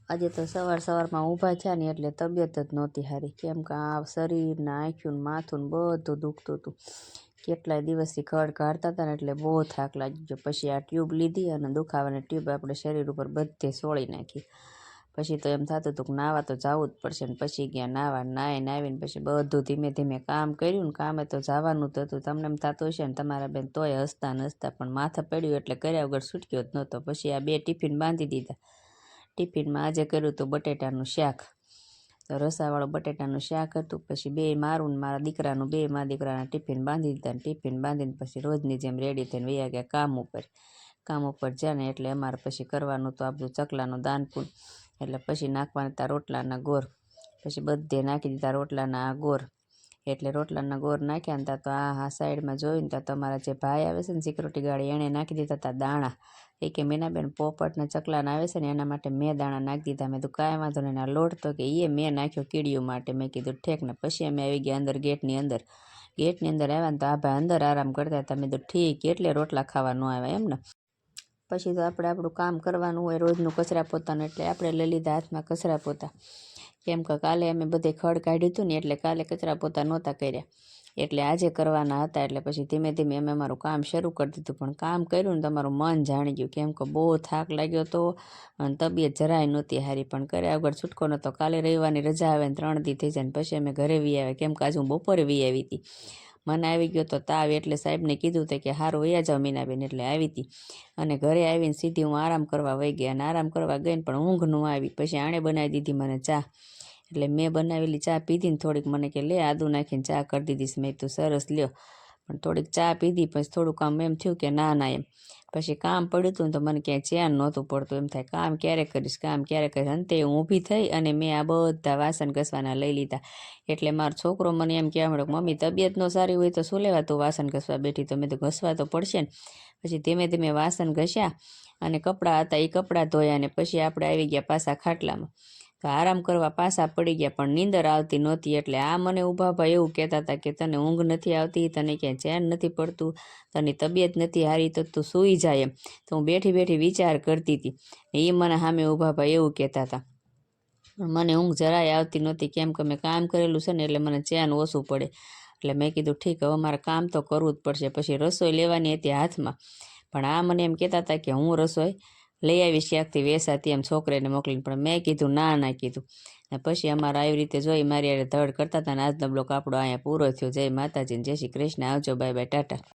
આજે તો સવારમાં ઊભા થયા ને એટલે તબિયત જ નહોતી સારી, કેમ કે આ શરીર ને આંખ્યું ને માથું ને બધું દુખતું હતું. કેટલાય દિવસથી ખડ કાઢતા હતા ને એટલે બહુ થાક લાગી ગયો. પછી આ ટ્યુબ લીધી અને દુખાવાની ટ્યુબ આપણે શરીર ઉપર બધે સોળી નાખી. પછી તો એમ થતું હતું કે નાવા તો જવું જ પડશે ને પછી ગયા નાવા. નાહીને આવીને પછી બધું ધીમે ધીમે કામ કર્યું ને કામે તો જવાનું તો હતું. તમને એમ થતું હશે ને તમારા બેન તોય હસતા ને હસતા, પણ માથે પડ્યું એટલે કર્યા વગર છૂટક્યો જ નહોતો. પછી આ 2 ટિફિન બાંધી દીધા. ટિફિનમાં આજે કર્યું હતું બટેટાનું શાક, તો રસાવાળું બટેટાનું શાક હતું. પછી મારું ને મારા દીકરાનું, મારા દીકરાના ટિફિન બાંધી દીધા. ને ટિફિન બાંધીને પછી રોજની જેમ રેડી થઈને વયા ગયા કામ ઉપર જાય ને એટલે અમારે પછી કરવાનું તો આપણું ચકલાનું દાનપૂન. એટલે પછી નાખવાના હતા રોટલાના ગોર. પછી બધે નાખી દીધા રોટલાના ગોર. એટલે રોટલાના ગોર નાખ્યા ને ત્યાં તો આ સાઈડમાં જોયું ને ત્યાં તમારા જે ભાઈ આવે છે ને સિક્યુરિટી ગાર્ડ, એણે નાખી દીધા હતા દાણા. એ કે મીનાબેન પોપટ ને ચકલાના આવે છે ને એના માટે મેં દાણા નાખી દીધા. મેં તો કાંઈ વાંધો નહીં. આ લોટ તો કે મેં નાખ્યો કીડીઓ માટે. મેં કીધું ઠેક ને. પછી અમે આવી ગયા અંદર ગેટની અંદર આવ્યા ને તો આ ભાઈ અંદર આરામ કરતા હતા. મેં તો ઠીક, એટલે રોટલા ખાવા ન આવ્યા એમ ને. પછી તો આપણે આપણું કામ કરવાનું હોય રોજનું કચરા પોતાનું, એટલે આપણે લઈ લીધા હાથમાં કચરા પોતા. કેમ કે કાલે અમે બધે ખડ કાઢ્યું હતું ને એટલે કાલે કચરા પોતા નહોતા કર્યા, એટલે આજે કરવાના હતા. એટલે પછી ધીમે ધીમે અમે અમારું કામ શરૂ કરી દીધું. પણ કામ કર્યું ને તમારું મન જાણી ગયું, કેમ કે બહુ થાક લાગ્યો હતો અને તબિયત જરાય નહોતી સારી. પણ કર્યા વગર છૂટકો નહોતો. કાલે રવિવારની રજા આવે ને 3 દી થઈ જાય ને પછી અમે ઘરે વી આવ્યા, કેમ કે આજે હું બપોરે વી આવી હતી. મને આવી ગયો તો તાવ, એટલે સાહેબને કીધું હતું કે સારું વયા જાઓ મીનાબેન, એટલે આવી હતી. અને ઘરે આવીને સીધી હું આરામ કરવા વહી ગઈ. અને આરામ કરવા ગઈ ને પણ ઊંઘ ન આવી. પછી આણે બનાવી દીધી મને ચા. એટલે મેં બનાવેલી ચા પીધી ને થોડીક, મને કે લે આદુ નાખીને ચા કરી દીધીશ. મેં તું સરસ લ્યો. પણ થોડીક ચા પીધી પછી થોડુંક કામ એમ થયું કે ના એમ. પછી કામ પડ્યું હતું ને તો મને ક્યાંય ચેન નહોતું પડતું. એમ થાય કામ ક્યારે કરીશ. અંતે હું ઊભી થઈ અને મેં આ બધા વાસણ ઘસવાના લઈ લીધા. એટલે મારો છોકરો મને એમ કહેવા માંડ્યો, મમ્મી તબિયત ન સારી હોય તો શું લેવા તું વાસણ ઘસવા બેઠી? તો મેં તો ઘસવા તો પડશે ને. પછી ધીમે ધીમે વાસણ ઘસ્યા અને કપડાં હતા એ કપડાં ધોયા. અને પછી આપણે આવી ગયા પાછા ખાટલામાં. તો આરામ કરવા પાછા પડી ગયા, પણ નીંદર આવતી નહોતી. એટલે આ મને ઊભા ભાઈ એવું કહેતા હતા કે તને ઊંઘ નથી આવતી, તને ક્યાંય ચેન નથી પડતું, તને તબિયત નથી સારી તો તું સૂઈ જાય એમ. તો હું બેઠી બેઠી વિચાર કરતી હતી. એ મને સામે ઊભા ભાઈ એવું કહેતા હતા. મને ઊંઘ જરાય આવતી નહોતી, કેમ કે મેં કામ કરેલું છે ને એટલે મને ચેન ઓછું પડે. એટલે મેં કીધું ઠીક, હવે મારે કામ તો કરવું જ પડશે. પછી રસોઈ લેવાની હતી હાથમાં, પણ આ મને એમ કહેતા હતા કે હું રસોઈ લઈ આવીશ ક્યાંકથી વેસાતી એમ છોકરીને મોકલીને. પણ મેં કીધું ના કીધું. ને પછી અમારે આવી રીતે જોઈ મારી ધડ કરતા હતા. ને આજનો બ્લોગ આપણો અહીંયા પૂરો થયો. જય માતાજી, જય શ્રી કૃષ્ણ. આવજો, બાય બાય, ટાટા.